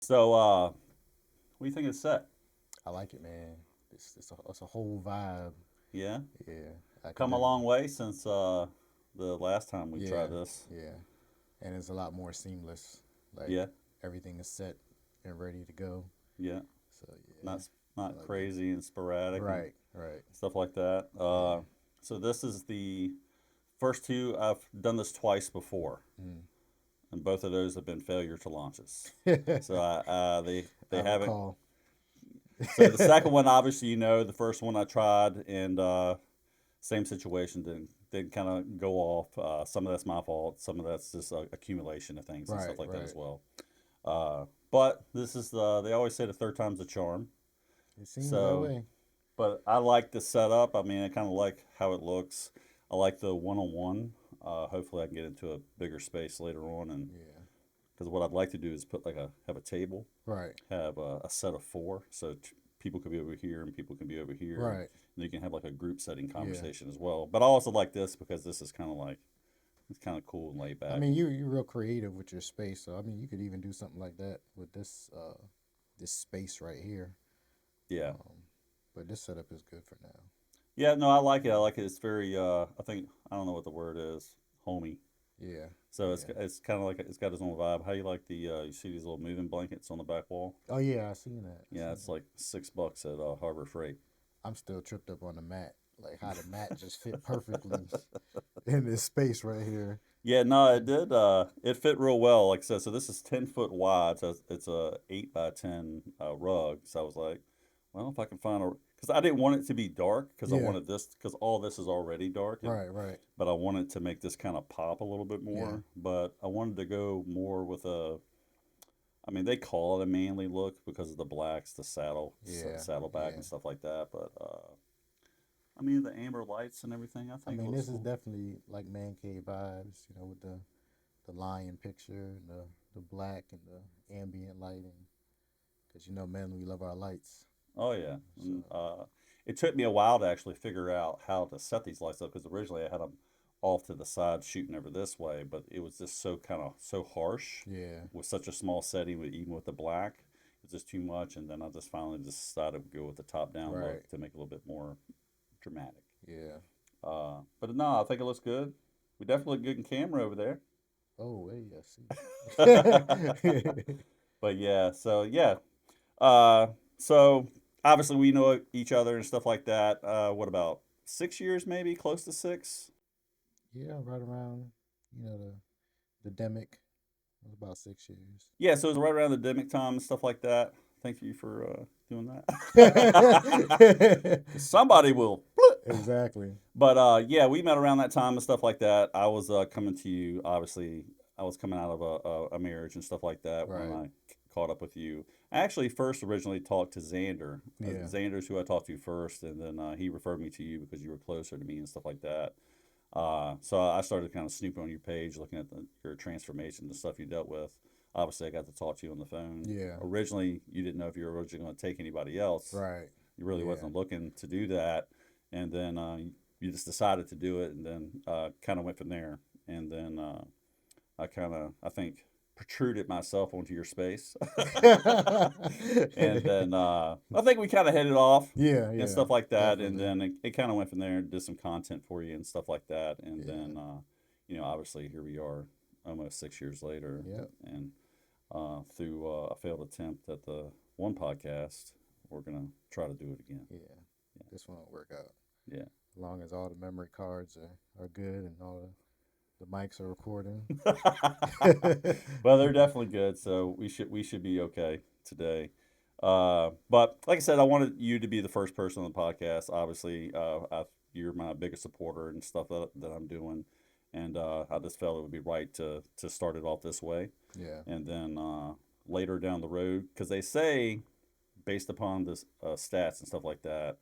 So, what do you think of the set? I like it, man. It's a whole vibe. Yeah, Yeah, I could come a dig. long way since the last time we Yeah, tried this. yeah, and it's a lot more seamless. Like Yeah, everything is set and ready to go. yeah, So yeah, not I not like it. crazy and sporadic and Right, right. stuff like that. Yeah. So this is the first two. I've done this twice before, Mm. and both of those have been failure to launches. So they I haven't. recall. So the second one, obviously, the first one I tried, and same situation didn't kind of go off. Some of that's my fault. Some of that's just accumulation of things and Right, stuff like that right. as well. But this is they always say the third time's a charm. It seems that So, way. but I like the setup. I mean, I kind of like how it looks. I like the one on one. Hopefully, I can get into a bigger space later on, and Yeah. because what I'd like to do is put have a table, Right, have a set of four, so people could be over here and people can be over here, and right. you can have like a group setting Yeah. conversation as well. But I also like this because this is kind of like it's kind of cool and laid I back. mean, you're real creative with your space, so I mean, you could even do something like that with this space right here. Yeah, Um, but this setup is good for now. yeah. No, I like it. I like it. It's very. I think I don't know what the word is. Homey. Yeah, So yeah. it's kind of like it's got its own vibe. How you like the you see these little moving blankets on the back wall? Oh yeah, I seen that. I Yeah, seen it's that. like $6 at Harbor Freight. I'm still tripped up on the mat, like how the mat just fit perfectly in this space right here. Yeah, no, it did. It fit real well. Like I said, so this is 10 foot wide. So it's a 8 by 10 rug. So I was like, well, if I can find a, because I didn't want it to be dark because I Yeah, wanted this because all this is already dark, and right, right. but I wanted to make this kind of pop a little bit Yeah, more. But I wanted to go more with a. I mean, they call it a manly look because of the blacks, the yeah, saddleback yeah. and stuff like that. But I mean, the amber lights and everything, I I think it mean, looks this is cool. definitely like man cave vibes, with the lion picture and the black and the ambient lighting. Because men, we love our lights. Oh yeah, So and, it took me a while to actually figure out how to set these lights up because originally I had them off to the side shooting over this way, but it was just so kind of so harsh yeah, with such a small setting, with even with the black, it's just too much. And then I just finally just decided to go with the top down right, look to make it a little bit more dramatic. yeah. But no, I think it looks good. We definitely look good in camera over there. Oh, hey, I see. But yeah, so yeah, Uh, so obviously we know each other and stuff like that. What about 6 years, maybe close to six? Yeah, right around, the demic was about 6 years. Yeah, so it was right around the demic time and stuff like that. Thank you for doing that. Because somebody will. Exactly. But yeah, we met around that time and stuff like that. I was coming to you, obviously. I was coming out of a marriage and stuff like that when Right. I caught up with you. I actually first originally talked to Xander. Yeah. Xander's who I talked to first, and then he referred me to you because you were closer to me and stuff like that. So I started kind of snooping on your page, looking at your transformation, the stuff you dealt with. Obviously, I got to talk to you on the phone. Yeah. Originally, you didn't know if you were originally going to take anybody else. Right. You really Yeah. wasn't looking to do that, and then you just decided to do it, and then kind of went from there. And then I think protruded myself onto your space, and then I think we kind of hit it off Yeah, and yeah. stuff like that, and Definitely. then it kind of went from there. Did some content for you and stuff like that, and Yeah. then obviously here we are, almost 6 years later, Yep. and through a failed attempt at the one podcast, we're gonna try to do it again. Yeah. This one will work out. Yeah. As long as all the memory cards are good and all the mics are recording. Well, they're definitely good, so we should be okay today. But like I said, I wanted you to be the first person on the podcast. Obviously, you're my biggest supporter and stuff that I'm doing, and I just felt it would be right to start it off this way, Yeah. and then later down the road, because they say based upon this stats and stuff like that,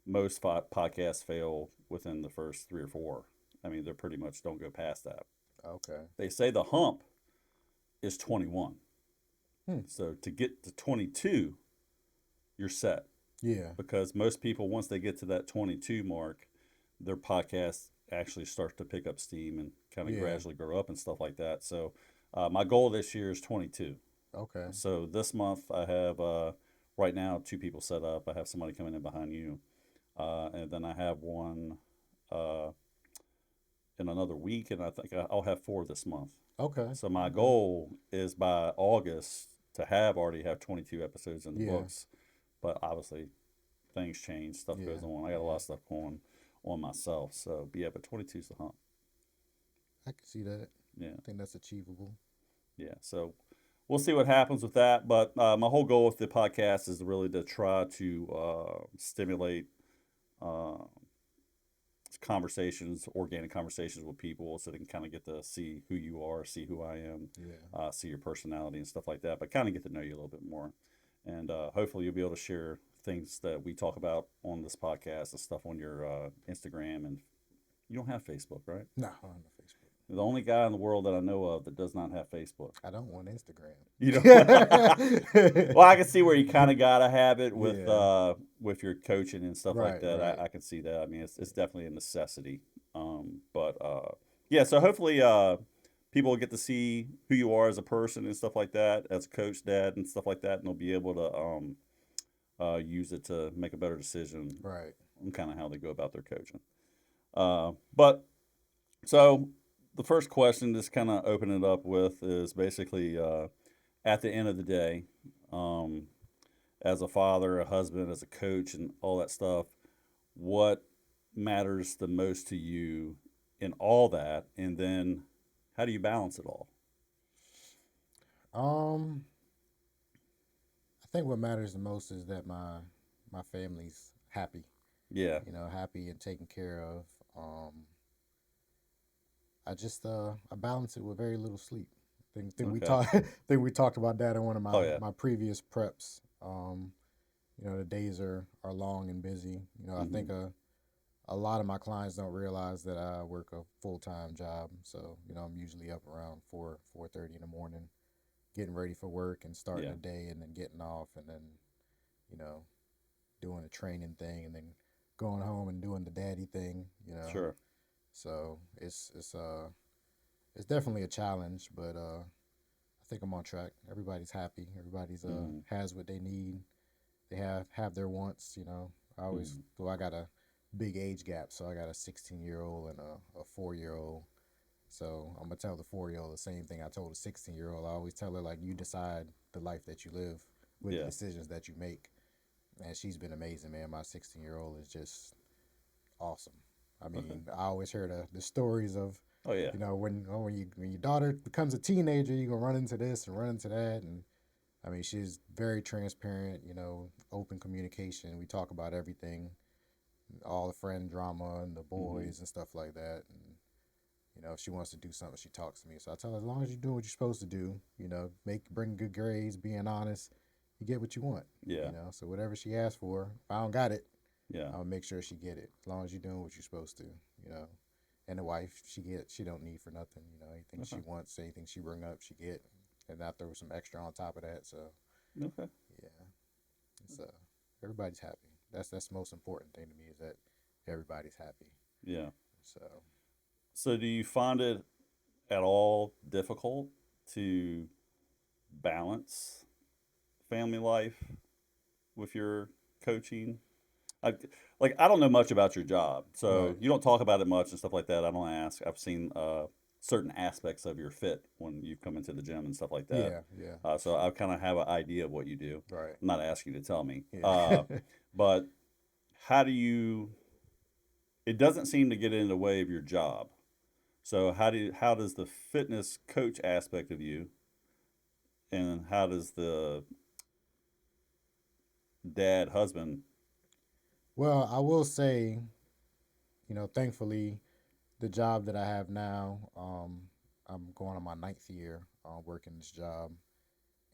most podcasts fail within the first three or four. I mean, they pretty much don't go past that. Okay. They say the hump is 21. Hmm. So to get to 22, you're set. Yeah. Because most people, once they get to that 22 mark, their podcast actually starts to pick up steam and kind of Yeah. gradually grow up and stuff like that. So my goal this year is 22. Okay. So this month I have right now 2 people set up. I have somebody coming in behind you, and then I have one uh, in another week, and I think I'll have 4 this month. Okay. So my Okay. goal is by August to have already have 22 episodes in the Yeah. books, but obviously things change, stuff Yeah. goes on. I got a lot Yeah. of stuff going on myself. So, but yeah, but 22 is the hump. I can see that. Yeah, I think that's achievable. yeah. So we'll see what happens with that. But my whole goal with the podcast is really to try to stimulate uh, conversations, organic conversations with people, so they can kind of get to see who you are, see who I am, Yeah. see your personality and stuff like that. But kind of get to know you a little bit more, and hopefully you'll be able to share things that we talk about on this podcast and stuff on your Instagram. And you don't have Facebook, right? No, I don't know Facebook. You're the only guy in the world that I know of that does not have Facebook. I don't want Instagram. You know, well, I can see where you kind of got to have it Yeah. with your coaching and stuff like Right. that. Right. I can see that. I mean, it's definitely a necessity. But yeah, so hopefully people will get to see who you are as a person and stuff like that, as a coach, dad, and stuff like that, and they'll be able to use it to make a better decision Right. on kind of how they go about their coaching. But so the first question, just kind of open it up with, is basically at the end of the day, um, as a father, a husband, as a coach, and all that stuff, what matters the most to you in all that, and then how do you balance it all? Um, I think what matters the most is that my family's happy. Yeah. Happy and taken care of. I just I balance it with very little sleep. Think we Okay. talked think we talked about that in one of Oh my yeah. my previous preps. The days are long and busy. I Mm-hmm. think a lot of my clients don't realize that I work a full-time job. So, I'm usually up around 4:30 in the morning, getting ready for work and starting Yeah. the day and then getting off and then, you know, doing a training thing and then going home and doing the daddy thing. Sure. So it's definitely a challenge, but I think I'm on track. Everybody's happy. Everybody's Mm-hmm. has what they need. They have their wants. I always Mm-hmm. well I got a big age gap, so I got a 16-year-old and a 4-year-old. So I'm gonna tell the 4-year-old the same thing I told a 16-year-old. I always tell her like you decide the life that you live with the Yeah. decisions that you make. And she's been amazing, man. My 16-year-old is just awesome. I Okay. mean, I always hear the stories of, Oh yeah. when your daughter becomes a teenager, you're gonna run into this and run into that, and I mean, she's very transparent. Open communication. We talk about everything, all the friend drama and the Mm-hmm. boys and stuff like that. And if she wants to do something, she talks to me. So I tell her, as long as you're doing what you're supposed to do, bring good grades, being honest, you get what you want. Yeah. So whatever she asks for, if I don't got it, Yeah. I'll make sure she get it. As long as you're doing what you're supposed to. You know. And the wife, she don't need for nothing. Anything she Okay. wants, anything she bring up, she get, and I throw some extra on top of that. So Okay. yeah, it's everybody's happy. That's the most important thing to me is that everybody's happy. Yeah. So So do you find it at all difficult to balance family life with your coaching? I like I don't know much about your job, so right, you don't talk about it much and stuff like that. I don't ask. I've seen certain aspects of your fit when you come into the gym and stuff like that. yeah, yeah, So I kind of have an idea of what you do. right, I'm not asking you to tell me, yeah. but how do you? It doesn't seem to get in the way of your job. So how does the fitness coach aspect of you, and how does the dad husband? Well, I will say, thankfully, the job that I have now, I'm going on my ninth year working this job,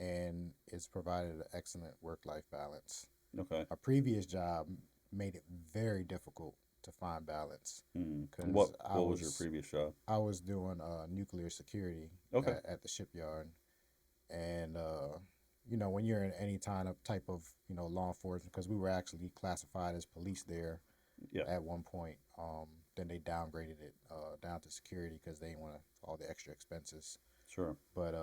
and it's provided an excellent work-life balance. Okay. My previous job made it very difficult to find balance What because I what was your was previous job? I was doing nuclear security Okay. at the shipyard, and when you're in any type of law enforcement, because we were actually classified as police there Yeah. at one point. Then they downgraded it down to security because they didn't want all the extra expenses. Sure. But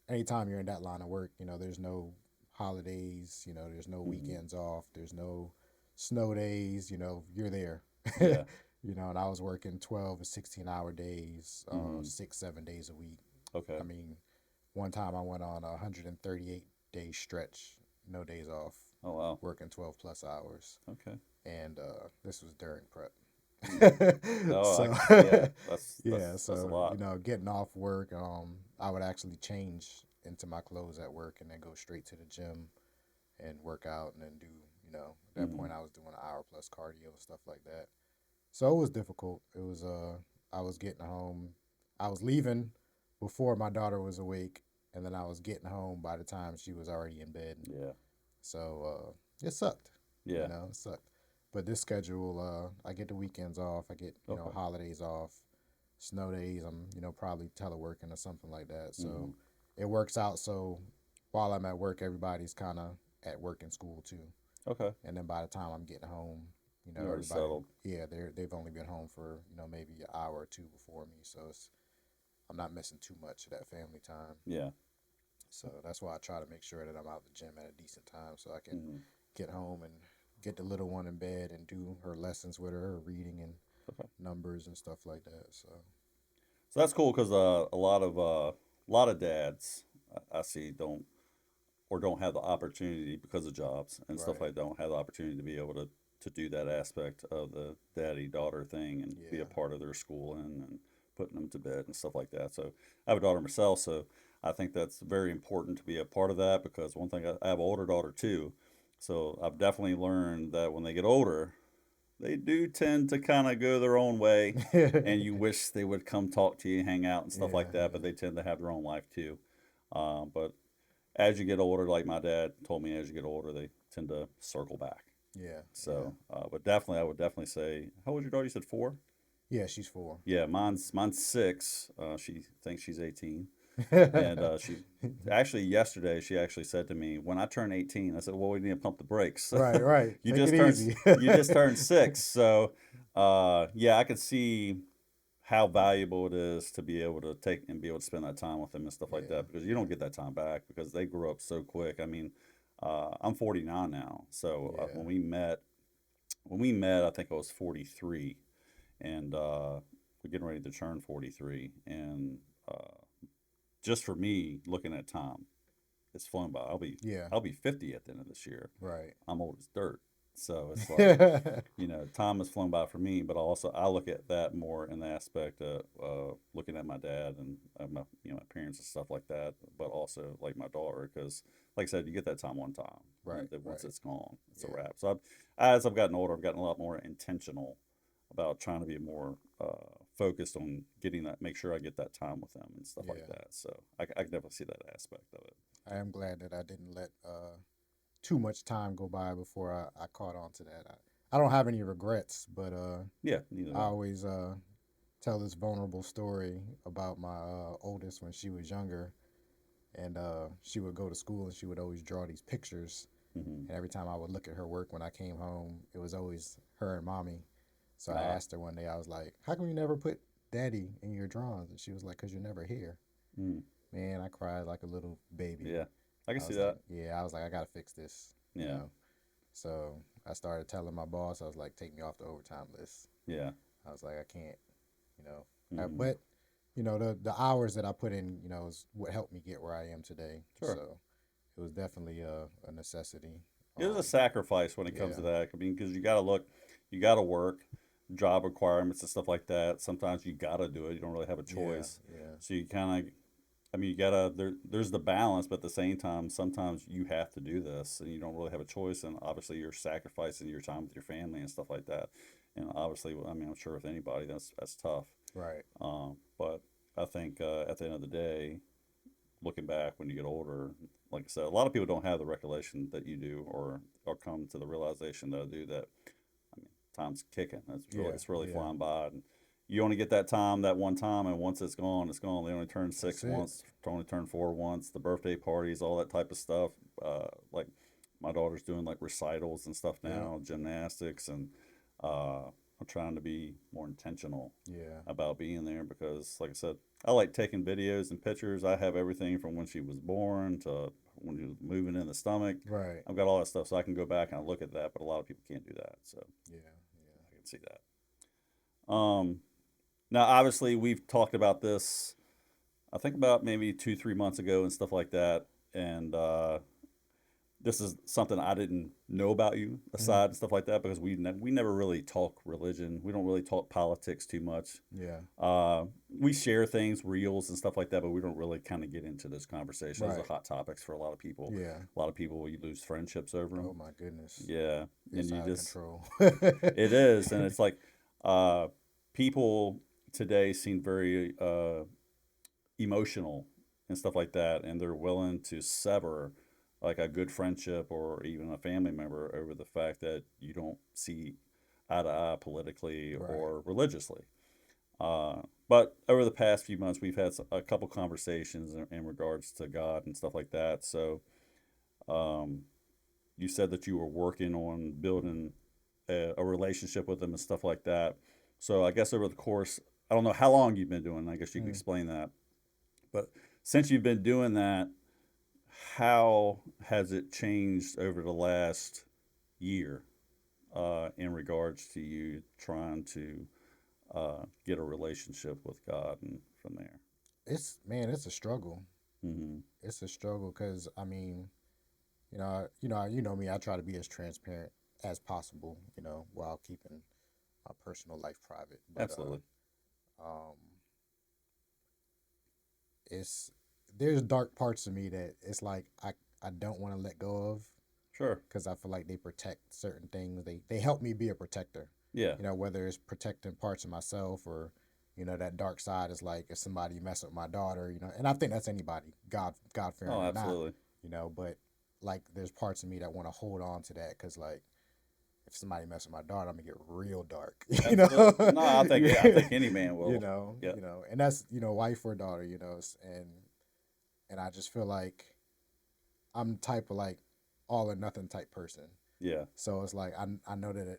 anytime you're in that line of work, there's no holidays, there's no Hmm. weekends off, there's no snow days, you're there. Yeah. And I was working 12 to 16-hour days, Hmm. 6, 7 days a week. I Okay. mean, one time I went on a 138-day stretch, no days off, Oh wow. working 12 plus hours. Okay. And this was during prep. Hmm. Oh, So yeah. That's yeah, that's a so lot. getting off work, I would actually change into my clothes at work and then go straight to the gym and work out and then do, at that Hmm. point I was doing an hour plus cardio and stuff like that. So it was difficult. It was I was getting home. I was leaving before my daughter was awake, and then I was getting home by the time she was already in bed. Yeah. So it sucked. Yeah. It sucked. But this schedule, I get the weekends off. I get Okay. holidays off, snow days. I'm probably teleworking or something like that. Hmm. So it works out. So while I'm at work, everybody's kind of at work and school too. Okay. And then by the time I'm getting home, You're already everybody, settled. yeah, they've only been home for maybe an hour or two before me. So I'm not missing too much of that family time. Yeah. So that's why I try to make sure that I'm out the gym at a decent time so I can Hmm. get home and get the little one in bed and do her lessons with her reading and Okay. numbers and stuff like that. So So that's cool because a lot of dads I see don't have the opportunity because of jobs and stuff right, like that, don't have the opportunity to be able to do that aspect of the daddy daughter thing and be a yeah, part of their schooling and putting them to bed and stuff like that. So I have a daughter myself, so I think that's very important to be a part of that because one thing I have an older daughter too, so I've definitely learned that when they get older, they do tend to kind of go their own way, and you wish they would come talk to you, hang out, and stuff yeah, like that. But yeah, they tend to have their own life too. But as you get older, like my dad told me, as you get older, they tend to circle back. yeah, yeah, So, but definitely, I would definitely say, how old is your daughter? You said 4. yeah. She's 4. Yeah, mine's 6. She thinks she's 18, and she actually yesterday she actually said to me when I turn 18, I said, "Well, we need to pump the brakes. Right, right. you Take it just turned easy. you just turned 6, so yeah, I could see how valuable it is to be able to take and be able to spend that time with them and stuff like Yeah, that because you yeah, don't get that time back because they grow up so quick. I mean, I'm 49 now, so yeah, when we met, I think I was 43, and we're getting ready to turn 43, and uh, just for me looking at time, it's flown by. yeah. I'll be 50 at the end of this year. Right. I'm old as dirt, so it's like time has flown by for me, but also I look at that more in the aspect of looking at my dad and my my parents and stuff like that, but also like my daughter because like I said, you get that time one time, and Right, then once right. it's gone, it's a Yeah, wrap. So as I've gotten older, I've gotten a lot more intentional about trying to be more focused on getting that, make sure I get that time with them and stuff like yeah. that. So I can definitely see that aspect of it. I am glad that I didn't let too much time go by before I caught on to that. I don't have any regrets, but Yeah, neither I do I. always tell this vulnerable story about my oldest when she was younger, and she would go to school and she would always draw these pictures. Hmm. And every time I would look at her work when I came home, it was always her and mommy. So I Ah, asked her one day, I was like, "How come you never put daddy in your drawings?" And she was like, "Cause you're never here." mm, Man, I cried like a little baby. yeah, I can I see was like, that. yeah, I was like, I gotta fix this, you Yeah, know. So I started telling my boss, I was like, take me off the overtime list. yeah. I was like, I can't, you know. Hmm. But the hours that I put in, is what helped me get where I am today. Sure. So it was definitely a necessity. It was a sacrifice when it comes to Yeah, that. I mean, because you got to look, you got to work, job requirements and stuff like that. Sometimes you got to do it. You don't really have a yeah, choice. yeah, So you kind of, I mean, you gotta there's the balance, but at the same time, sometimes you have to do this, and you don't really have a choice. And obviously, you're sacrificing your time with your family and stuff like that. And obviously, I mean, I'm sure with anybody, that's tough. right. But I think at the end of the day, looking back when you get older, like I said, a lot of people don't have the recollection that you do, or come to the realization that I do that. I mean, time's kicking. Yeah, It's really yeah. flying by, and you only get that time that one time, and once it's gone, it's gone. They only turn That's 6 it. once, only turn 4 once. The birthday parties, all that type of stuff. Like my daughter's doing like recitals and stuff Yep. now, gymnastics, and I'm trying to be more intentional Yeah. about being there because, like I said, I like taking videos and pictures. I have everything from when she was born to when she was moving in the stomach. Right. I've got all that stuff, so I can go back and look at that. But a lot of people can't do that, so Yeah. I can see that. Now, obviously, we've talked about this. I think about maybe 2, 3 months ago and stuff like that, and this is something I didn't know about you Yeah. aside and stuff like that because we never really talk religion. We don't really talk politics too much. Yeah. We share things, reels and stuff like that, but we don't really kind of get into those conversations. Those are Right. hot topics for a lot of people. Yeah. A lot of people, you lose friendships over Oh them. my goodness. Yeah, and It's you out of just control. it is, and it's like uh, people today seem very emotional and stuff like that, and they're willing to sever like a good friendship or even a family member over the fact that you don't see eye to eye politically Right. or religiously. But over the past few months, we've had a couple conversations in regards to God and stuff like that. So um, you said that you were working on building a relationship with Him and stuff like that. So I guess over the course, I don't know how long you've been doing. I guess you can Mm. explain that. But since you've been doing that, how has it changed over the last year in regards to you trying to get a relationship with God and from there? It's man, it's a struggle. Mm-hmm. It's a struggle because I mean, you know me. I try to be as transparent as possible. While keeping my personal life private. But Absolutely. um, it's there's dark parts of me that it's like I don't want to let go of Sure. because I feel like they protect certain things. They help me be a protector. Yeah. Whether it's protecting parts of myself or that dark side is like if somebody mess with my daughter, and I think that's anybody, God Oh, fearing or not, absolutely. but like there's parts of me that want to hold on to that because like if somebody mess with my daughter, I'm gonna get real dark, Absolutely. No, I yeah, think any man will. Yeah. and that's wife or daughter, and I just feel like I'm type of like all or nothing type person. Yeah. So it's like I know that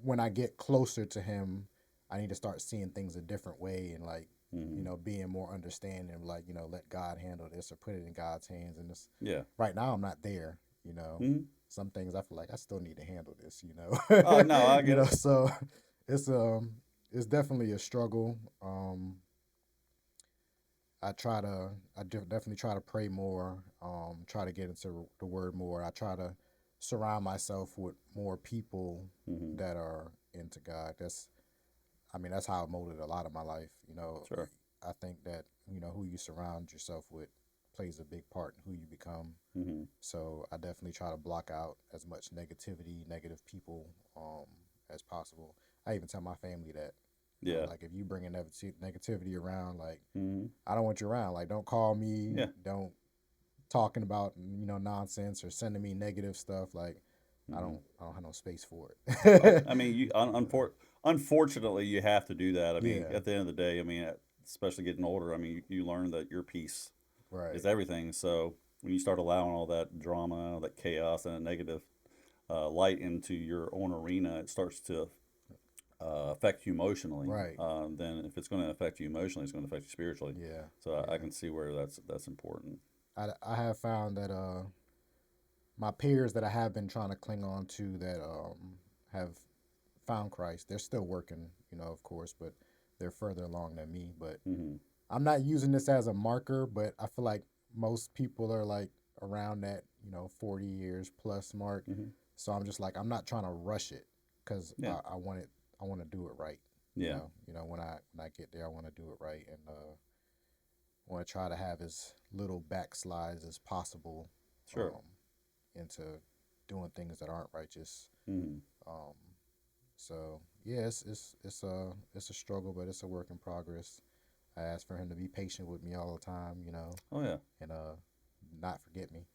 when I get closer to him, I need to start seeing things a different way and like Mm-hmm. being more understanding. Like let God handle this or put it in God's hands. And it's Yeah. right now I'm not there. You know, Mm-hmm. some things I feel like I still need to handle this. Oh no, I get it. So it's it's definitely a struggle. Definitely try to pray more. Try to get into the word more. I try to surround myself with more people Mm-hmm. that are into God. That's how I molded a lot of my life. Sure. I think that who you surround yourself with plays a big part in who you become. Mm-hmm. So I definitely try to block out as much negativity, negative people, as possible. I even tell my family that, Yeah. like if you bring a negativity around, like Mm-hmm. I don't want you around. Like, don't call me. Yeah. Don't talking about nonsense or sending me negative stuff. Like, Mm-hmm. I don't have no space for Well, it. I mean, you know. unfortunately, you have to do that. I mean, Yeah. at the end of the day, I mean, especially getting older, I mean, you learn that your peace Right. is everything. So when you start allowing all that drama, all that chaos, and a negative light into your own arena, it starts to affect you emotionally. Right. Then if it's going to affect you emotionally, it's going to affect you spiritually. Yeah. So I Yeah. can see where that's important. I have found that my peers that I have been trying to cling on to that have found Christ. They're still working, of course, but they're further along than me. But Mm-hmm. I'm not using this as a marker, but I feel like most people are like around that 40 years plus mark. Mm-hmm. So I'm just like I'm not trying to rush it because Yeah. I want it. I want to do it right. Yeah. When I get there, I want to do it right and want to try to have as little backslides as possible Sure. um, into doing things that aren't righteous. Mm-hmm. Um, so yeah, it's a struggle, but it's a work in progress. I ask for him to be patient with me all the time, Oh yeah. and not forget me.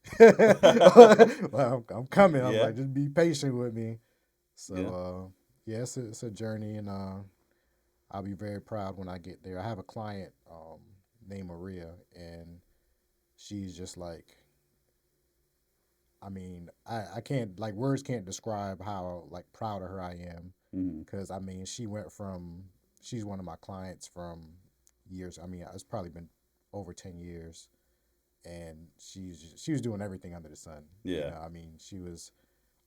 Well, I'm coming. I'm Yeah. like, just be patient with me. So Yeah. yeah, it's a journey, and I'll be very proud when I get there. I have a client named Maria, and she's just like, I can't like words can't describe how like proud of her I am Mm-hmm. because she's one of my clients from years. I mean, it's probably been over 10 years, and she was doing everything under the sun. You Yeah. know, I mean, she was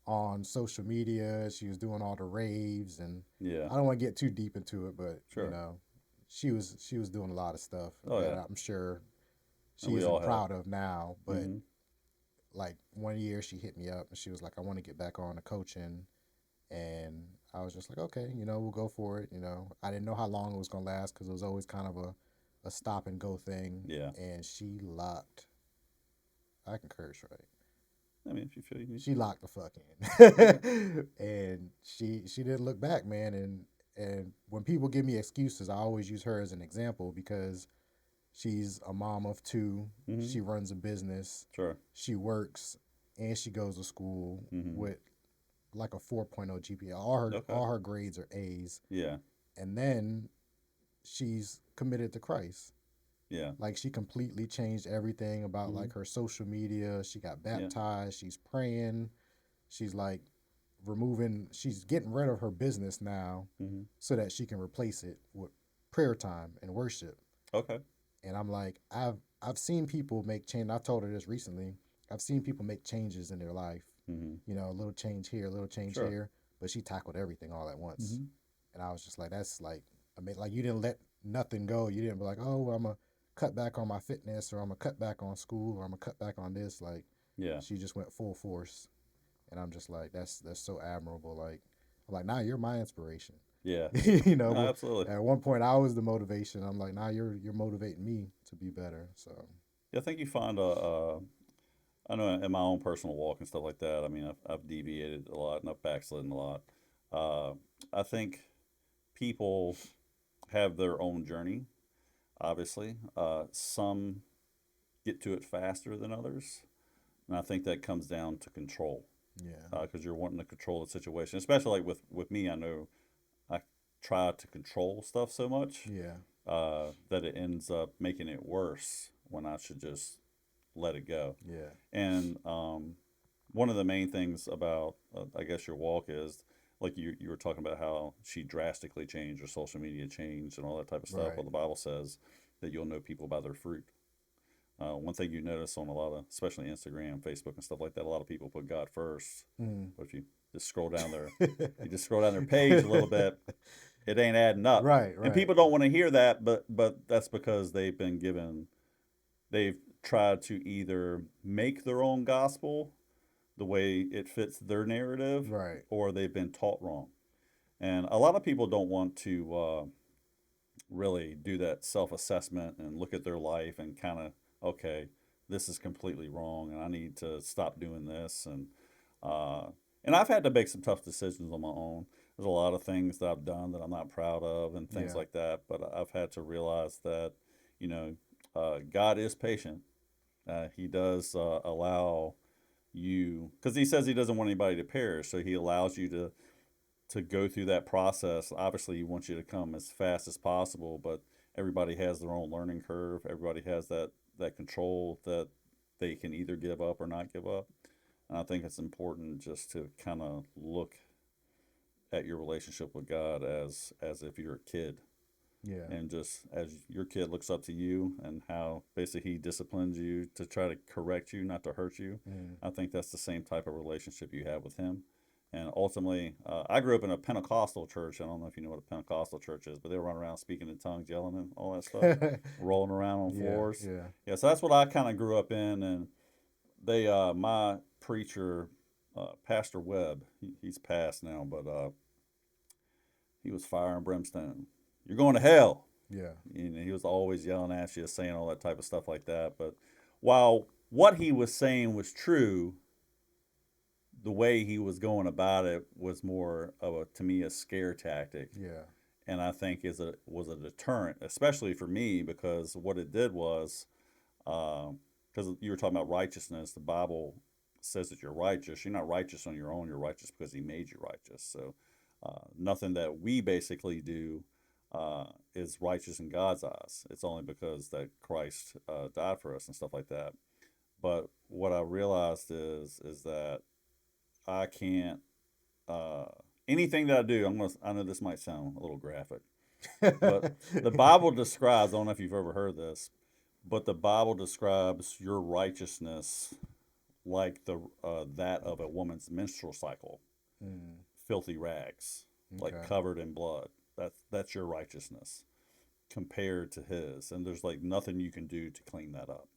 on social media. She was doing all the raves, and Yeah. I don't want to get too deep into it, but Sure. she was doing a lot of stuff Oh that yeah. I'm sure And she we all isn't have. proud of now. But Mm-hmm. like one year, she hit me up and she was like, "I want to get back on the coaching," and I was just like, "Okay, we'll go for it." I didn't know how long it was gonna last because it was always kind of a stop and go thing, Yeah. and she locked. I can curse, right? I mean, if you feel you need She to. locked the fuck Okay. in, and she didn't look back, man. And when people give me excuses, I always use her as an example because she's a mom of two. Mm-hmm. She runs a business. Sure. She works, and she goes to school Mm-hmm. with like a 4.0 GPA. All her grades are A's, Yeah. and then she's committed to Christ. Yeah. Like she completely changed everything about Mm-hmm. like her social media. She got Yeah. baptized. She's praying. She's like she's getting rid of her business now Mm-hmm. so that she can replace it with prayer time and worship. Okay. And I'm like, I've seen people make change. I told her this recently. I've seen people make changes in their life. Mm-hmm. A little change here, a little change Sure. here, but she tackled everything all at once. Mm-hmm. And I was just like, that's like, I mean, like you didn't let nothing go. You didn't be like, oh, well, I'm gonna cut back on my fitness, or I'm gonna cut back on school, or I'm gonna cut back on this. Like, Yeah. she just went full force, and I'm just like, that's so admirable. Like, I'm like, now you're my inspiration. Yeah. No, But absolutely. at one point I was the motivation. I'm like, now you're motivating me to be better. So Yeah, I think you find I know in my own personal walk and stuff like that. I mean, I've deviated a lot and I've backslidden a lot. Uh, I think people have their own journey. Obviously, some get to it faster than others, and I think that comes down to control. yeah, Because you're wanting to control the situation, especially like with me. I know I try to control stuff so much yeah, that it ends up making it worse when I should just let it go. yeah, And one of the main things about, I guess, your walk is like you were talking about how she drastically changed, her social media changed, and all that type of stuff. right, Well, the Bible says that you'll know people by their fruit. One thing you notice on a lot of, especially Instagram, Facebook, and stuff like that, a lot of people put God first. mm. But if you just scroll down their, you just scroll down their page a little bit, it ain't adding up. right, And right, people don't want to hear that, but that's because they've tried to either make their own gospel the way it fits their narrative, right, or they've been taught wrong. And a lot of people don't want to really do that self assessment and look at their life and kind of, okay, this is completely wrong and I need to stop doing this. Uh, and I've had to make some tough decisions on my own. There's a lot of things that I've done that I'm not proud of and things yeah, like that. But I've had to realize that, you know, God is patient. He does allow you, because he says he doesn't want anybody to perish, so he allows you to go through that process. Obviously, he wants you to come as fast as possible, but everybody has their own learning curve. Everybody has that control that they can either give up or not give up. And I think it's important just to kind of look at your relationship with God as if you're a kid, yeah, and just as your kid looks up to you and how basically he disciplines you to try to correct you, not to hurt you. mm. I think that's the same type of relationship you have with him. And ultimately, I grew up in a Pentecostal church. I don't know if you know what a Pentecostal church is, but they run around speaking in tongues, yelling, and all that stuff, rolling around on yeah, floors. yeah, Yeah, so that's what I kind of grew up in. And my preacher, Pastor Webb, he's passed now, but he was fire and brimstone. You're going to hell. yeah, He was always yelling at you, saying all that type of stuff like that. But while what he was saying was true, the way he was going about it was more of to me, a scare tactic. yeah, And I think was a deterrent, especially for me, because what it did was, because you were talking about righteousness, the Bible says that you're righteous. You're not righteous on your own. You're righteous because He made you righteous. So nothing that we basically do is righteous in God's eyes. It's only because that Christ died for us and stuff like that. But what I realized is that I can't uh, anything that I do. I know this might sound a little graphic, But the Bible describes, I don't know if you've ever heard this, but the Bible describes your righteousness like the that of a woman's menstrual cycle, Mm, filthy rags, like okay. covered in blood. That's your righteousness compared to his, and there's like nothing you can do to clean that up.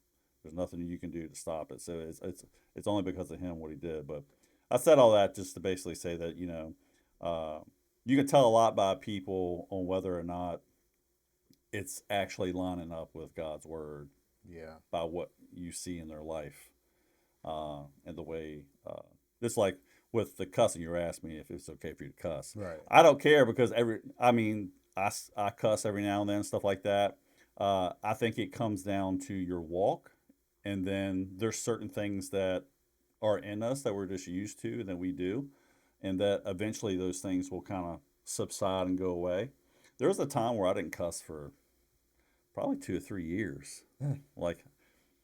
There's nothing you can do to stop it. So it's only because of him what he did. But I said all that just to basically say that uh, you can tell a lot by people on whether or not it's actually lining up with God's word Yeah. by what you see in their life and the way just like with the cussing, you were asking me if it's okay for you to cuss. Right. I don't care because I mean, I cuss every now and then, stuff like that. I think it comes down to your walk, and then there's certain things that are in us that we're just used to and that we do, and that eventually those things will kind of subside and go away. There was a time where I didn't cuss for probably 2 or 3 years. Mm, Like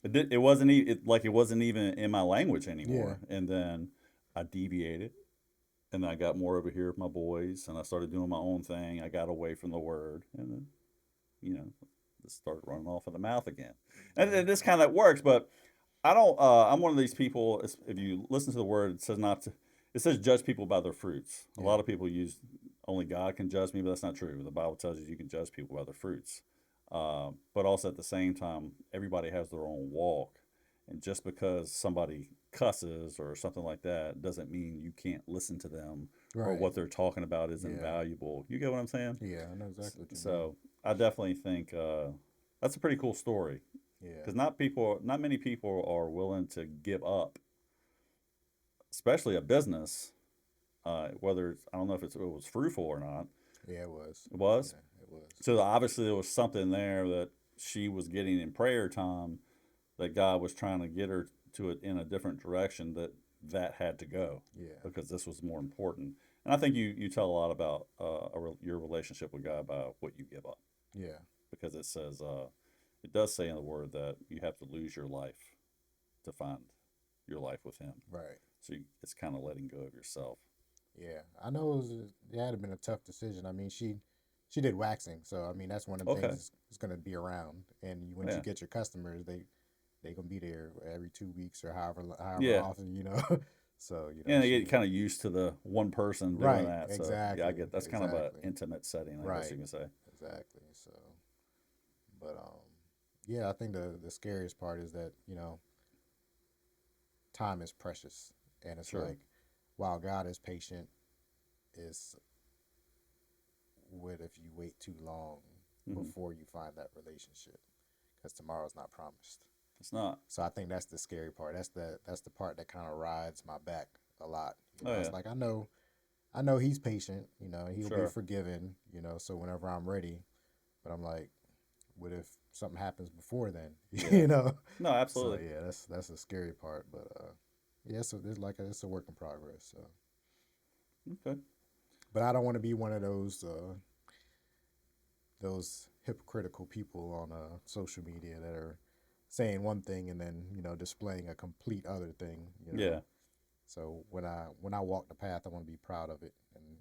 it wasn't like it wasn't even in my language yeah. anymore. And then I deviated, and I got more over here with my boys, and I started doing my own thing. I got away from the word, and then you know, just started running off of the mouth again. And this kind of works, but I don't. I'm one of these people. If you listen to the word, it says not to. It says judge people by their fruits. A Yeah. lot of people use only God can judge me, but that's not true. The Bible tells you can judge people by their fruits. But also at the same time, everybody has their own walk, and just because somebody cusses or something like that doesn't mean you can't listen to them or Right. what they're talking about is Yeah. invaluable. You get what I'm saying? Yeah. I know exactly what you mean. So I definitely think that's a pretty cool story Yeah. because not many people are willing to give up, especially a business. Whether I don't know if it was fruitful or not. Yeah. It was. It was. Yeah. It was. So obviously there was something there that she was getting in prayer time that God was trying to get her to it in a different direction that had to go Yeah. because this was more important. And I think you tell a lot about your relationship with God by what you give up Yeah. because it says it does say in the word that you have to lose your life to find your life with Him. Right. So it's kind of letting go of yourself. Yeah. I know it had been a tough decision. I mean, she did waxing, so I mean that's one of the things Okay. that's going to be around. And once you Yeah. get your customers, they gonna be there every 2 weeks or however Yeah. often, So And you she get kind of used to the one person doing right, that. So yeah, I exactly, get that's kind of an exactly, intimate setting, I guess right, you can say. exactly. So, but yeah, I think the scariest part is that time is precious, and it's Sure. like while God is patient, is what if you wait too long Hmm. before you find that relationship? Because tomorrow's not promised. It's not. So I think that's the scary part. That's the part that kind of rides my back a lot. Oh It's yeah. like I know he's patient. He'll be Sure. forgiven. So whenever I'm ready, but I'm like, what if something happens before then? Yeah. No, So absolutely. yeah, that's the scary part. But yeah, so it's a work in progress. So, Okay. but I don't want to be one of those hypocritical people on social media that are saying one thing and then displaying a complete other thing. Yeah. So when I walk the path, I want to be proud of it,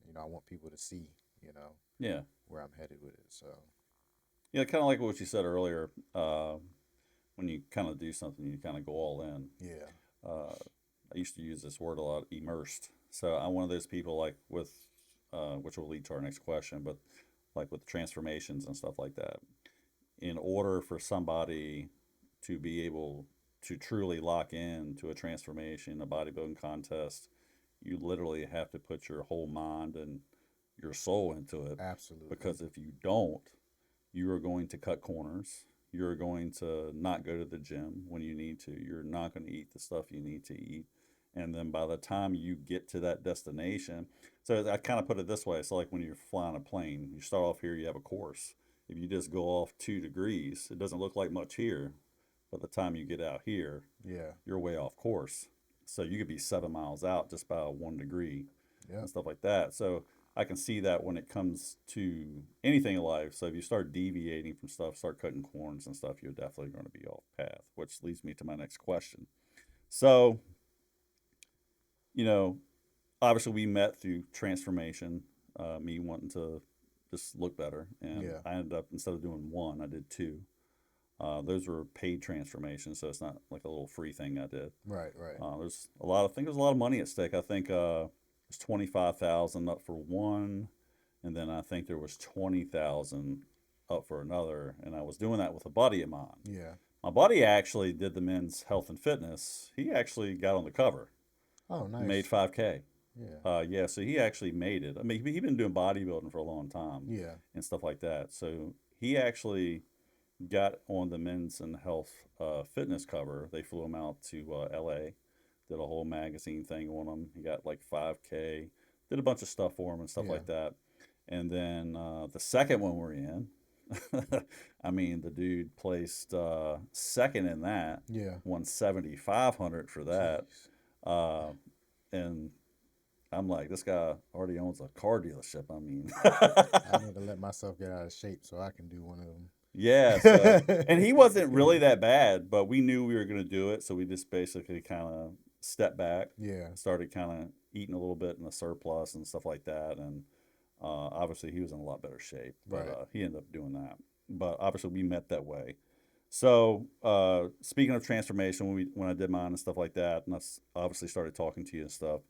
and I want people to see Yeah. where I'm headed with it. So Yeah. Kind of like what you said earlier. When you kind of do something, you kind of go all in. yeah, Uh, I used to use this word a lot, immersed. So I'm one of those people like with, which will lead to our next question, but like with transformations and stuff like that. In order for somebody to be able to truly lock in to a transformation, a bodybuilding contest, you literally have to put your whole mind and your soul into it. absolutely, Because if you don't, you are going to cut corners. You're going to not go to the gym when you need to. You're not going to eat the stuff you need to eat. And then by the time you get to that destination, so I kind of put it this way. So, like when you're flying a plane, you start off here, you have a course. If you just go off 2 degrees, it doesn't look like much here. By the time you get out here, yeah, you're way off course. So you could be 7 miles out just by 1 degree yeah, and stuff like that. So I can see that when it comes to anything in life. So if you start deviating from stuff, start cutting corners and stuff, you're definitely going to be off path, which leads me to my next question. So, you know, obviously we met through transformation, me wanting to just look better. And Yeah. I ended up, instead of doing one, I did two. Those were paid transformations, so it's not like a little free thing I did. Right. Right. There's a lot of, I think there's a lot of money at stake. I think there's 25,000 up for one, and then I think there was 20,000 up for another. And I was doing that with a buddy of mine. Yeah. My buddy actually did the men's health and fitness. He actually got on the cover, Oh, made nice. 5K. Yeah. Yeah, so he actually made it. I mean, he'd been doing bodybuilding for a long time Yeah. and stuff like that. So he actually got on the men's and health fitness cover. They flew him out to LA, did a whole magazine thing on him. He got like 5K, did a bunch of stuff for him and stuff Yeah. like that. And then the second one we're in, I mean, the dude placed second in that, Yeah. won 7,500 for that. Jeez. Uh, and I'm like, this guy already owns a car dealership. I mean, I need to let myself get out of shape so I can do one of yeah. So, them. and he wasn't really that bad, but we knew we were going to do it. So we just basically kind of stepped back, Yeah. started kind of eating a little bit in the surplus and stuff like that. And obviously, he was in a lot better shape, but Right. he ended up doing that. But obviously, we met that way. So speaking of transformation, when I did mine and stuff like that, and I obviously started talking to you and stuff.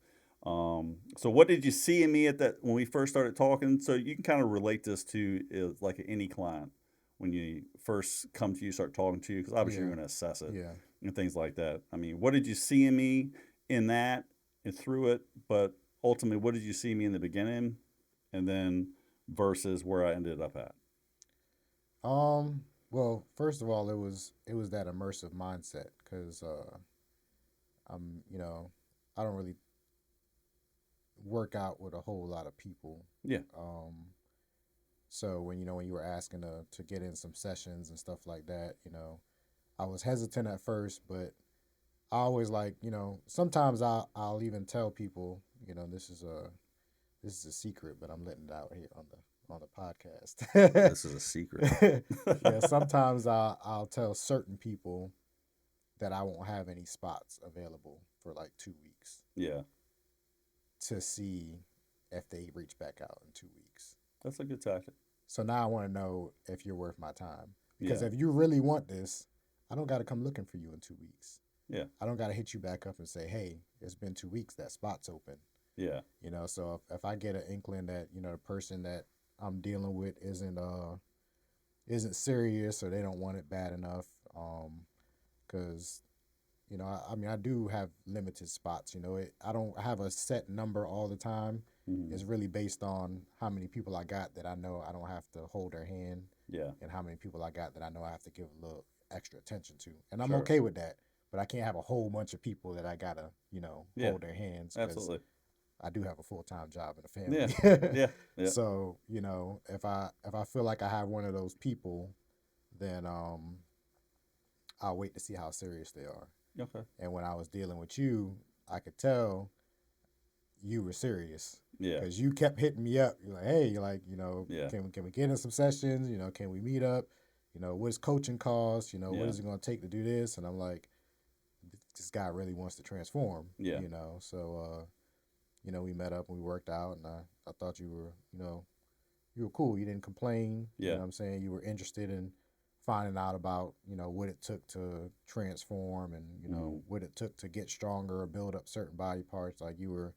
So what did you see in me at that when we first started talking? So you can kind of relate this to like any client when you first come to you, start talking to you, because obviously you're Yeah. going to assess it Yeah. and things like that. I mean, what did you see in me in that and through it? But ultimately, what did you see in me in the beginning, and then versus where I ended up at? Well, first of all, it was that immersive mindset because I'm I don't really work out with a whole lot of people. Yeah, Um, so when you were asking to get in some sessions and stuff like that, I was hesitant at first, but I always like sometimes I'll even tell people this is a secret, but I'm letting it out here on the podcast. this is a secret. Yeah, sometimes I'll tell certain people that I won't have any spots available for like 2 weeks Yeah, to see if they reach back out in 2 weeks. that's a good tactic. So now I want to know if you're worth my time. Because Yeah, if you really want this, I don't got to come looking for you in 2 weeks. yeah, I don't got to hit you back up and say, hey, it's been 2 weeks, that spot's open. yeah, So if I get an inkling that, the person that I'm dealing with isn't serious or they don't want it bad enough, because I mean, I do have limited spots. I don't have a set number all the time. hmm, It's really based on how many people I got that I know I don't have to hold their hand, yeah, and how many people I got that I know I have to give a little extra attention to. And I'm sure. okay with that. But I can't have a whole bunch of people that I gotta, Yeah, hold their hands because absolutely. I do have a full time job and a Yeah, family. yeah, yeah. So if I feel like I have one of those people, then I'll wait to see how serious they are. Okay. And when I was dealing with you, I could tell you were serious Yeah, because you kept hitting me up. You're like, hey, you're like, yeah, can we get in some sessions? Can we meet up? What's coaching cost? What yeah, is it going to take to do this? And I'm like, this guy really wants to transform. yeah, So we met up and we worked out, and I thought you were cool. You didn't complain. yeah, I'm saying you were interested in finding out about what it took to transform and hmm, what it took to get stronger or build up certain body parts. Like you were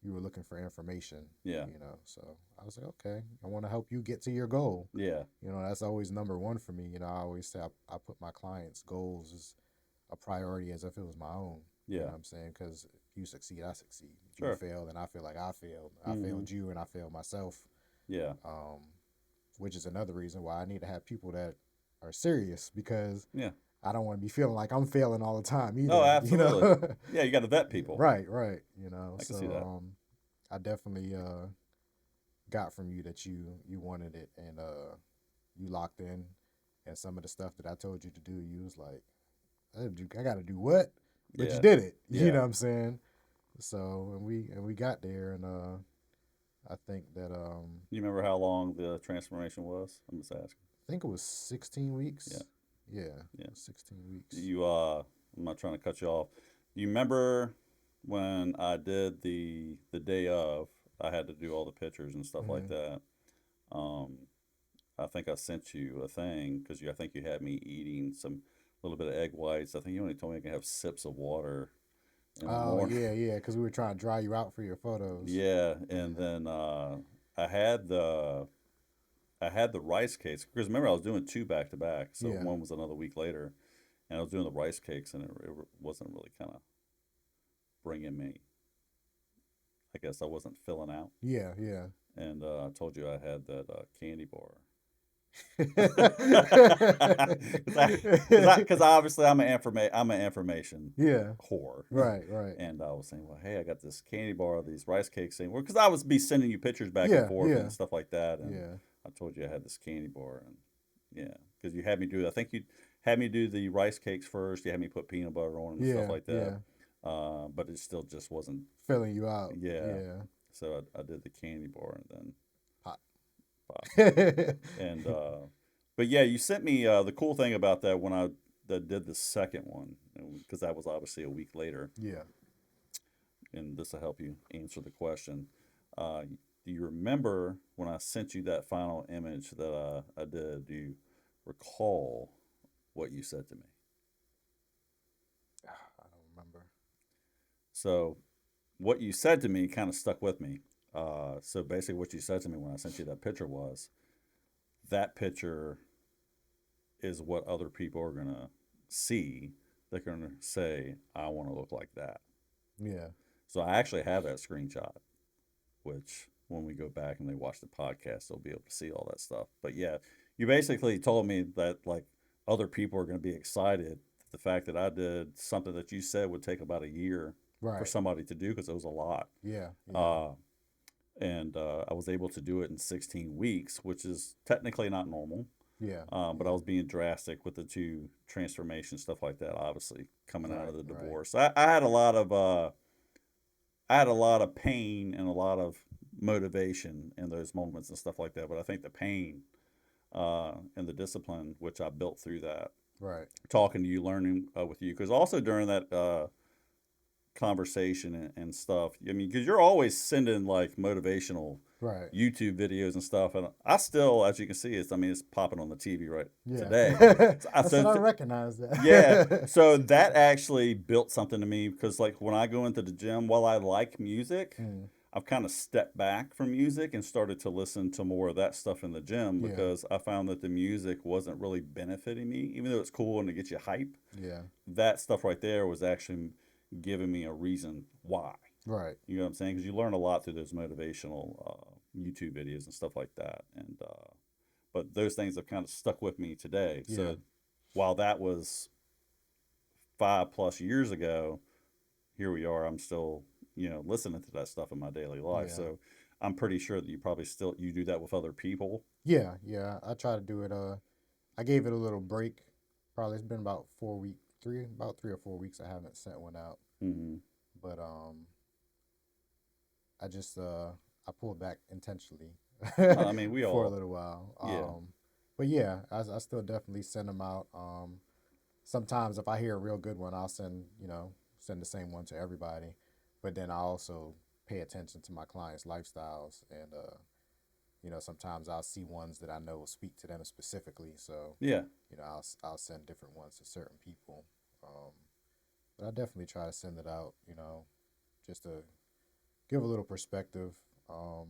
looking for information. yeah, So I was like, okay, I want to help you get to your goal. yeah, That's always number one for me. I always say I put my clients' goals as a priority as if it was my own. You know yeah, what I'm saying? Because if you succeed, I succeed. If you sure. fail, then I feel like I failed. I Hmm, failed you and I failed myself. yeah, Um, which is another reason why I need to have people that are serious because yeah. I don't want to be feeling like I'm failing all the time Oh, either. absolutely. Yeah, you got to vet people. Right, right. I can So see that. I definitely got from you that you wanted it and you locked in, and some of the stuff that I told you to do, you was like, I got to do what? But you Yeah, did it. You yeah. know what I'm saying? So and we got there, and I think that You remember how long the transformation was? I'm just asking. I think it was 16 Yeah, weeks. Yeah, yeah. 16 weeks. You, I'm not trying to cut you off. You remember when I did the day of, I had to do all the pictures and stuff like Hmm. that. Um, I think I sent you a thing because I think you had me eating some little bit of egg whites. I think you only told me I can have sips of water in the Oh morning. yeah, yeah, because we were trying to dry you out for your photos. Yeah, and Yeah, then I had the I had the rice cakes because remember I was doing two back to back, so yeah, one was another week later, and I was doing the rice cakes, and it wasn't really kind of bringing me. I guess I wasn't filling out, yeah, yeah. and I told you I had that candy bar. Because obviously I'm an information Yeah, whore, right, right. and I was saying, well, hey, I got this candy bar, these rice cakes, and because I was be sending you pictures back and Yeah, forth yeah, and stuff like that, and yeah, I told you I had this candy bar, and yeah, because you had me do, I think you had me do the rice cakes first, you had me put peanut butter on them and stuff yeah, like that, yeah. but it still just wasn't, Filling you out. yeah, Yeah. so I did the candy bar and then Hot. pop. And but yeah, you sent me the cool thing about that when I did the second one because that was obviously a week later, Yeah. and this will help you answer the question. Do you remember when I sent you that final image that I did? Do you recall what you said to me? I don't remember. So what you said to me kind of stuck with me. So basically, what you said to me when I sent you that picture was that picture is what other people are gonna see. They're gonna say, "I want to look like that." Yeah. So I actually have that screenshot, which when we go back and they watch the podcast, they'll be able to see all that stuff. But yeah, you basically told me that like other people are going to be excited the fact that I did something that you said would take about a year for Right. somebody to do because it was a lot. Yeah. Yeah. Uh, and I was able to do it in 16 weeks, which is technically not normal. Yeah. But I Yeah. was being drastic with the two transformation stuff like that. Obviously, coming out Right. of the Right. divorce, I had a lot of pain and a lot of motivation in those moments and stuff like that. But I think the pain and the discipline, which I built through that, Right. talking to you, learning with you, because also during that conversation and stuff, I mean, because you're always sending like motivational Right. YouTube videos and stuff, and I still, as you can see, I mean, it's popping on the TV right Yeah. today. I said So I recognize yeah, that. so that actually built something to me because like when I go into the gym, while I like music, Mm, I've kind of stepped back from music and started to listen to more of that stuff in the gym yeah. because I found that the music wasn't really benefiting me, even though it's cool and it gets you hype. Yeah. That stuff right there was actually giving me a reason why. Right. You know what I'm saying? Because you learn a lot through those motivational YouTube videos and stuff like that. And but those things have kind of stuck with me today. Yeah. So while that was 5 plus years ago, here we are. I'm still, listening to that stuff in my daily life. Yeah. So I'm pretty sure that you probably still you do that with other people. Yeah. Yeah. I try to do it. I gave it a little break. Probably it's been about 4 weeks, about 3 or 4 weeks. I haven't sent one out, Hmm. but I just I pulled back intentionally I mean, we for a all, little while. yeah, But yeah, I still definitely send them out. Sometimes if I hear a real good one, I'll send the same one to everybody. But then I also pay attention to my clients' lifestyles, and sometimes I'll see ones that I know will speak to them specifically. So yeah, I'll send different ones to certain people. Um, but I definitely try to send it out. Just to give a little perspective. Um,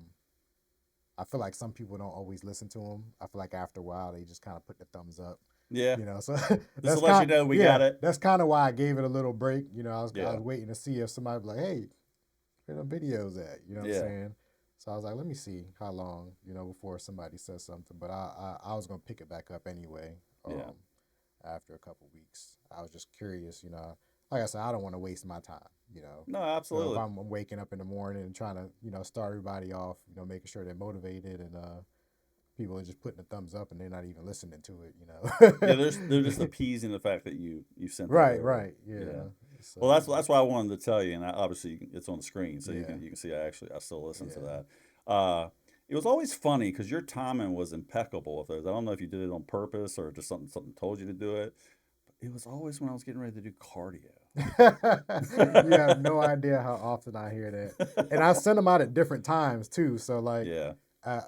I feel like some people don't always listen to them. I feel like after a while they just kind of put the thumbs up. yeah. So Just to that's let you kind know we got yeah, it. that's kind of why I gave it a little break. I Yeah, was waiting to see if somebody was like, "Hey, where the videos at?" You know what I'm yeah, saying? So I was like, "Let me see how long before somebody says something." But I was gonna pick it back up anyway. yeah. After a couple weeks, I was just curious. Like I said, I don't want to waste my time. No, So if absolutely. I'm waking up in the morning and trying to start everybody off, making sure they're motivated and people are just putting a thumbs up and they're not even listening to Yeah, it. they're just appeasing the fact that you sent that Right, over. right, Yeah. yeah. Well, So that's why I wanted to tell you, and obviously it's on the screen, so yeah, you can see I still listen to yeah. that. It was always funny because your timing was impeccable with those. I don't know if you did it on purpose or just something told you to do it. But it was always when I was getting ready to do cardio. You have no idea how often I hear that, and I send them out at different times too. So like, Yeah,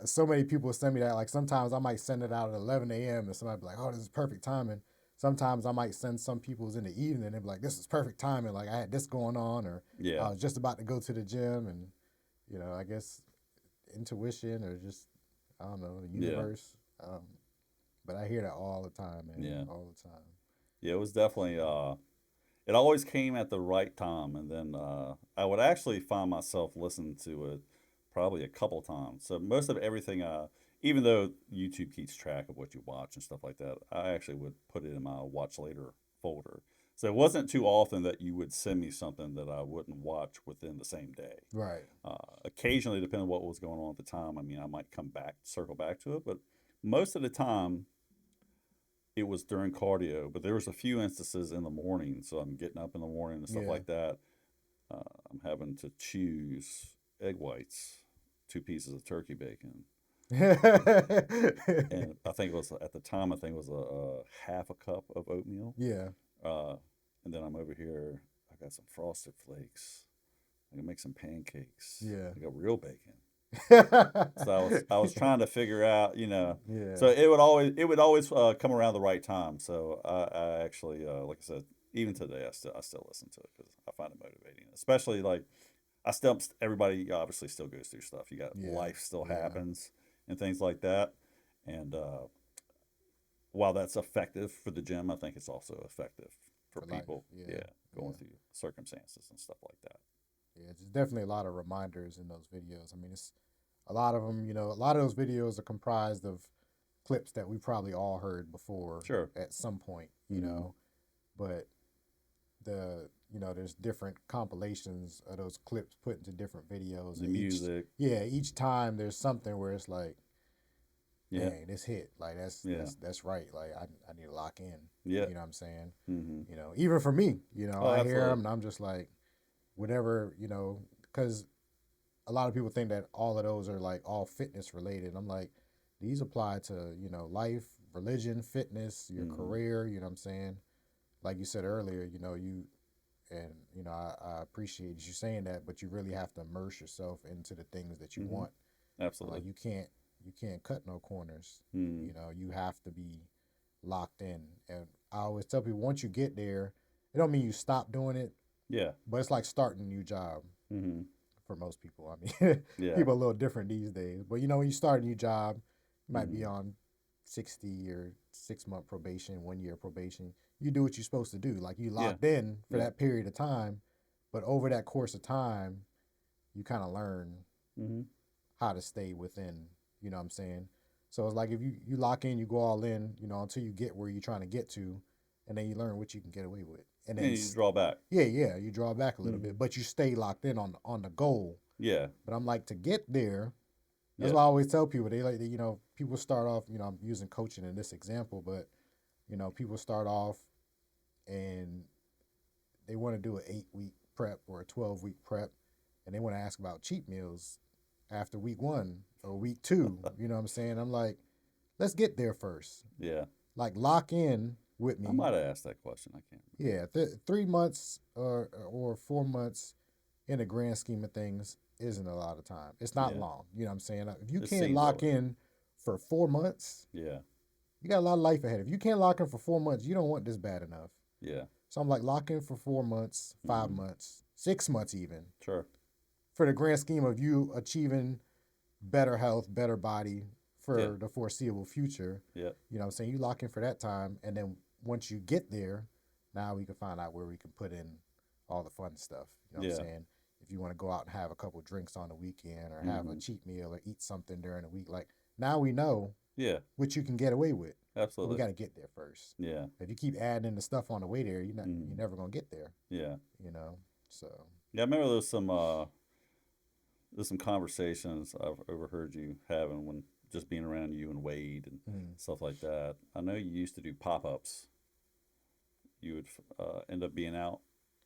so many people send me that. Like sometimes I might send it out at 11 a.m. and somebody be like, "Oh, this is perfect timing." Sometimes I might send some people's in the evening and be like, "This is perfect timing." Like I had this going on, or I Yeah. was just about to go to the gym, and I guess intuition or just I don't know the Yeah. universe. Um, but I hear that all the time, man, Yeah. all the time. Yeah. It was definitely. It always came at the right time, and then I would actually find myself listening to it probably a couple times. So most of everything, even though YouTube keeps track of what you watch and stuff like that, I actually would put it in my watch later folder. So it wasn't too often that you would send me something that I wouldn't watch within the same day. Right. Occasionally, depending on what was going on at the time, I mean, I might come back, circle back to it, but most of the time, it was during cardio. But there was a few instances in the morning, so I'm getting up in the morning and stuff Yeah. like that. I'm having to choose egg whites, 2 pieces of turkey bacon, and I think it was at the time. I think it was a half a cup of oatmeal, yeah. uh, and then I'm over here. I got some frosted flakes. I can make some pancakes. Yeah. I got real bacon. yeah. So I was trying to figure out, so it would always come around the right time. So I actually, like I said, even today I still listen to it because I find it motivating, especially like I still everybody obviously still goes through stuff. You got Yeah. life still Yeah. happens and things like that, and while that's effective for the gym, I think it's also effective for For life. people. Yeah. Yeah, going Yeah. through circumstances and stuff like that. Yeah. There's definitely a lot of reminders in those videos. I mean, it's a lot of them. A lot of those videos are comprised of clips that we probably all heard before Sure. at some point. Mm-hmm. But there's different compilations of those clips put into different videos, The and music. each time there's something where it's like, Yeah. dang, this hit, like that's Yeah. that's that's right, like I need to lock in. Yeah. You know what I'm saying? Mm-hmm. Even for me, Oh, I hear them absolutely. and I'm just like, whatever, because a lot of people think that all of those are like all fitness related. I'm like, these apply to life, religion, fitness, your Mm-hmm. career. You know what I'm saying? Like you said earlier, you and I appreciate you saying that, but you really have to immerse yourself into the things that you Mm-hmm. want. Like Absolutely. you can't cut no corners. Mm. You have to be locked in. And I always tell people once you get there, it don't mean you stop doing it, Yeah. but it's like starting a new job Mm-hmm. for most people. I mean, Yeah. people are a little different these days. But when you start a new job, you might be Mm-hmm. on 60 or 6 month probation, 1 year probation. You do what you're supposed to do. Like you Yeah. locked in for Yeah. that period of time, but over that course of time, you kind of learn Mm-hmm. how to stay within. You know what I'm saying? So it's like if you lock in, you go all in, until you get where you're trying to get to, and then you learn what you can get away with, and then And you draw back. yeah, you draw back a little Mm-hmm. bit, but you stay locked in on the goal. Yeah. But I'm like to get there. That's Yeah. why I always tell people people start off. I'm using coaching in this example, but people start off and they want to do an 8 week prep or a 12 week prep, and they want to ask about cheat meals after week one or week two. You know what I'm saying? I'm like, let's get there first. Yeah. Like lock in with I me. might have asked that question. I can't remember. Yeah, 3 months or 4 months in the grand scheme of things isn't a lot of time. It's not Yeah. long. You know what I'm saying? If you It can't seems that lock way. in for 4 months, Yeah. you got a lot of life ahead. If you can't lock in for 4 months, you don't want this bad enough. Yeah. So I'm like, lock in for 4 months, five Mm-hmm. months, 6 months even, Sure. for the grand scheme of you achieving better health, better body Yeah. for the foreseeable future. Yeah. You know what I'm saying? You lock in for that time. And then once you get there, now we can find out where we can put in all the fun stuff. You know what I'm Yeah. saying? If you want to go out and have a couple drinks on the weekend or have a Mm-hmm. cheat meal or eat something during the week, like now we know Yeah. what you can get away with. But we Absolutely. got to get there first. Yeah. If you keep adding in the stuff on the way there, Mm-hmm. you're never gonna get there. Yeah. You know. So Yeah. I remember there's some conversations I've overheard you having when just being around you and Wade and mm. stuff like that. I know you used to do pop ups. You would end up being out,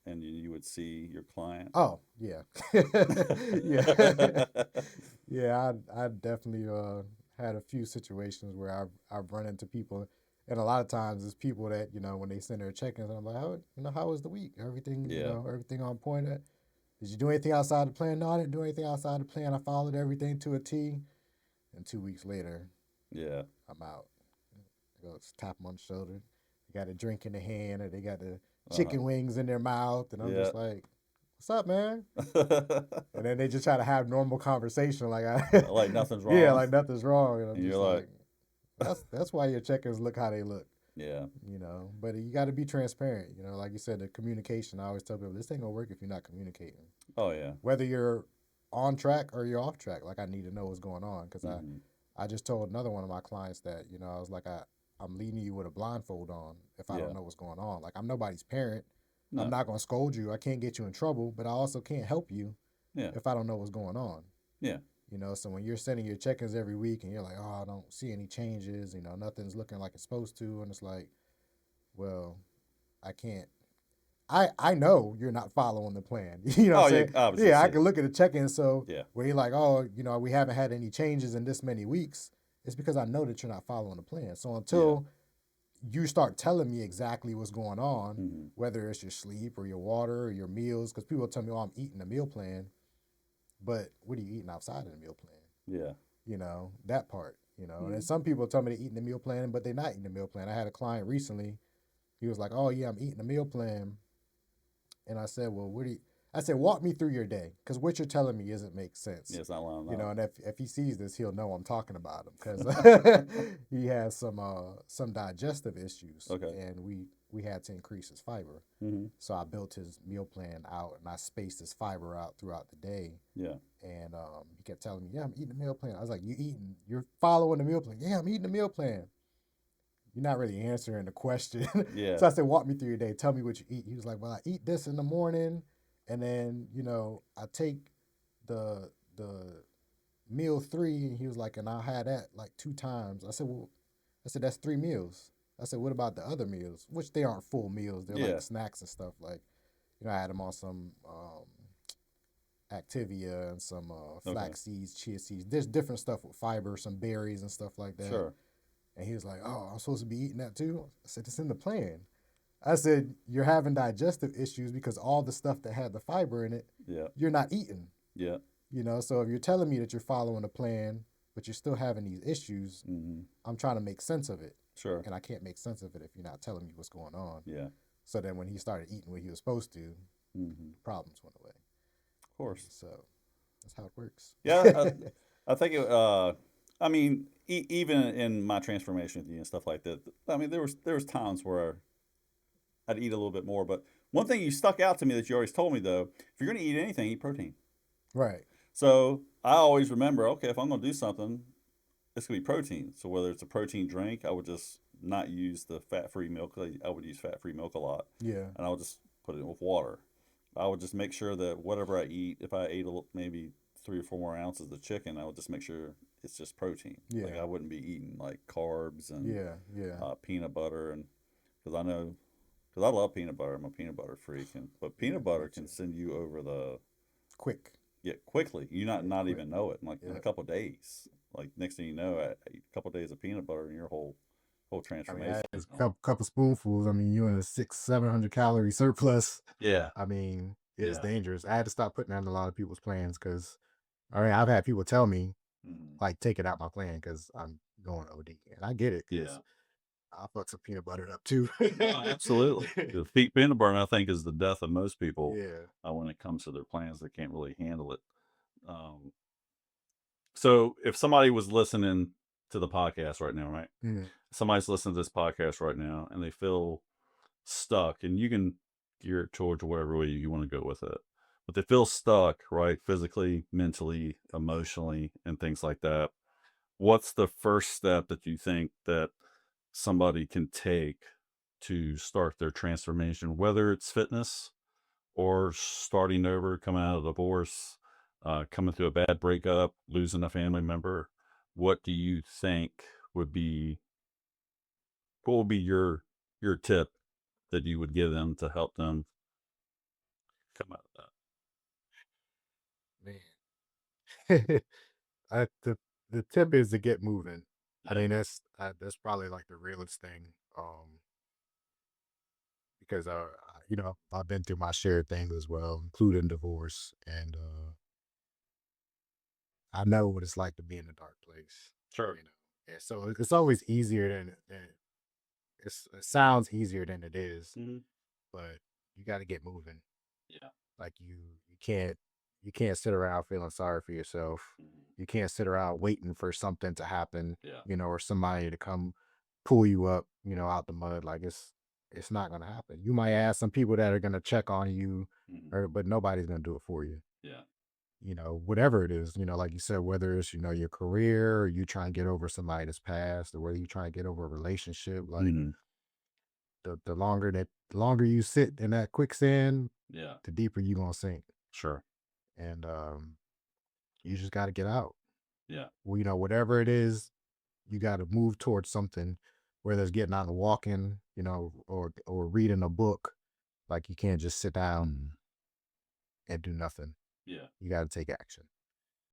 and you would see your client. Oh yeah, yeah, yeah. I definitely had a few situations where I've run into people, and a lot of times it's people that when they send their check-ins, and I'm like, how was the week? Everything Yeah. everything on point. Did you do anything outside the plan? No, I didn't do anything outside the plan. I followed everything to a T. and 2 weeks later, Yeah. I'm out. I go tap them on the shoulder. They got a drink in the hand, or they got the Uh-huh. chicken wings in their mouth, and I'm Yeah. just like, "What's up, man?" And then they just try to have normal conversation, like Like nothing's yeah, wrong. like nothing's wrong, and I'm And you're just like, like, that's why your check-ins look how they look, yeah. you know. But you got to be transparent, you know. Like you said, the communication. I always tell people this ain't gonna work if you're not communicating. Oh yeah. Whether you're on track or you're off track, like I need to know what's going on because Hmm. I just told another one of my clients that I was like I'm leading you with a blindfold on if I don't Yeah. know what's going on. Like I'm nobody's parent. I'm No. not gonna scold you. I can't get you in trouble, but I also can't help you Yeah. if I don't know what's going on. Yeah. So when you're sending your check-ins every week and you're like, oh, I don't see any changes, nothing's looking like it's supposed to, and it's like, well, I can't. I know you're not following the plan. You know what I'm Oh yeah. saying? Obviously, Yeah, I see. can look at the check-in. So Yeah. when you're like, oh, we haven't had any changes in this many weeks, it's because I know that you're not following the plan. So Yeah. until you start telling me exactly what's going on, Hmm. whether it's your sleep or your water or your meals, because people tell me, oh, I'm eating a meal plan, but what are you eating outside of the meal plan? Yeah. That part, and then Hmm. some people tell me they're eating the meal plan, but they're not eating the meal plan. I had a client recently. He was like, oh, yeah, I'm eating a meal plan. And I said, well, I said, walk me through your day because what you're telling me doesn't make sense. Yeah. It's not lining up. And if he sees this, he'll know I'm talking about him because he has some digestive issues, Okay. and we had to increase his fiber. Hmm. So I built his meal plan out, and I spaced his fiber out throughout the day. Yeah. And he kept telling me, "Yeah, I'm eating the meal plan." I was like, You're following the meal plan." "Yeah, I'm eating the meal plan." You're not really answering the question. Yeah. So I said, walk me through your day. Tell me what you eat. He was like, well, I eat this in the morning, and then I take the meal three, and he was like, and I'll have that like 2 times. I said, well, that's 3 meals. I said, what about the other meals? Which they aren't full meals. They're like Yeah. snacks and stuff. Like, I had him on some Activia and some Okay. flax seeds, chia seeds. There's different stuff with fiber, some berries and stuff like that. Sure. And he was like, "Oh, I'm supposed to be eating that too." I said, "It's in the plan." I said, "You're having digestive issues because all the stuff that had the fiber in it, Yeah. you're not eating." Yeah. So if you're telling me that you're following a plan, but you're still having these issues, Hmm. I'm trying to make sense of it, Sure. and I can't make sense of it if you're not telling me what's going on. Yeah. So then when he started eating what he was supposed to, Hmm. the problems went away. Of course. So that's how it works. Yeah. I think it. I mean, even in my transformation with you and stuff like that. I mean, there was times where I'd eat a little bit more, but one thing you stuck out to me that you always told me though, if you're going to eat anything, eat protein. Right. So I always remember, okay, if I'm going to do something, it's going to be protein. So whether it's a protein drink, I would just not use the fat-free milk. I would use fat-free milk a lot, Yeah. and I would just put it with water. I would just make sure that whatever I eat, if I ate maybe 3 or 4 more ounces of chicken, I would just make sure it's just protein. Like Yeah. I wouldn't be eating like carbs and Yeah. Yeah. peanut butter, and because I know, because I love peanut butter, I'm a peanut butter freak, but Yeah. peanut butter Me can too. send you over the Quick. quickly. You not Yeah. not Quick. even know it, like in a Yeah. couple of days. Like next thing you know, I eat a couple of days of peanut butter, and your whole I mean, transformation that's is a gone. couple spoonfuls. I mean, you're in a 600-700 calorie surplus. Yeah, I mean, it's yeah. dangerous. I had to stop putting that in a lot of people's plans because, I mean, I've had people tell me, Mhm. like, take it out my plan because I'm going OD. And I get it because Yeah. I fuck some peanut butter up too. No, absolutely. The peanut butter, I think, is the death of most people Yeah. when it comes to their plans. They can't really handle it. Um, so if somebody was listening to the podcast right now, right? Mm. Somebody's listening to this podcast right now, and they feel stuck, and you can gear it towards wherever way you want to go with it. But they feel stuck, right? Physically, mentally, emotionally, and things like that. What's the first step that you think that somebody can take to start their transformation, whether it's fitness or starting over, coming out of divorce, coming through a bad breakup, losing a family member? What do you think would be, what would be your tip that you would give them to help them come out of Man. The tip is to get moving. I that? mean, that's probably like the realest thing. Because I've been through my share of things as well, including divorce, and I know what it's like to be in a dark place, Sure. you know. And so it's always easier than it sounds easier than it is, Hmm. but you got to get moving. Yeah. Like you can't sit around feeling sorry for yourself. Hmm. You can't sit around waiting for something to happen, Yeah. or somebody to come pull you up, out the mud. Like it's not gonna happen. You might ask some people that are gonna check on you, Hmm. but nobody's gonna do it for you. Yeah. Whatever it is, like you said, whether it's your career, or you trying to get over somebody that's passed, or whether you trying to get over a relationship, like Hmm. the longer you sit in that quicksand, Yeah. the deeper you gonna sink. Sure. And you just got to get out. Yeah. Well, whatever it is, you got to move towards something, whether it's getting out and walking, or reading a book. Like you can't just sit down Hmm. and do nothing. Yeah. You got to take action.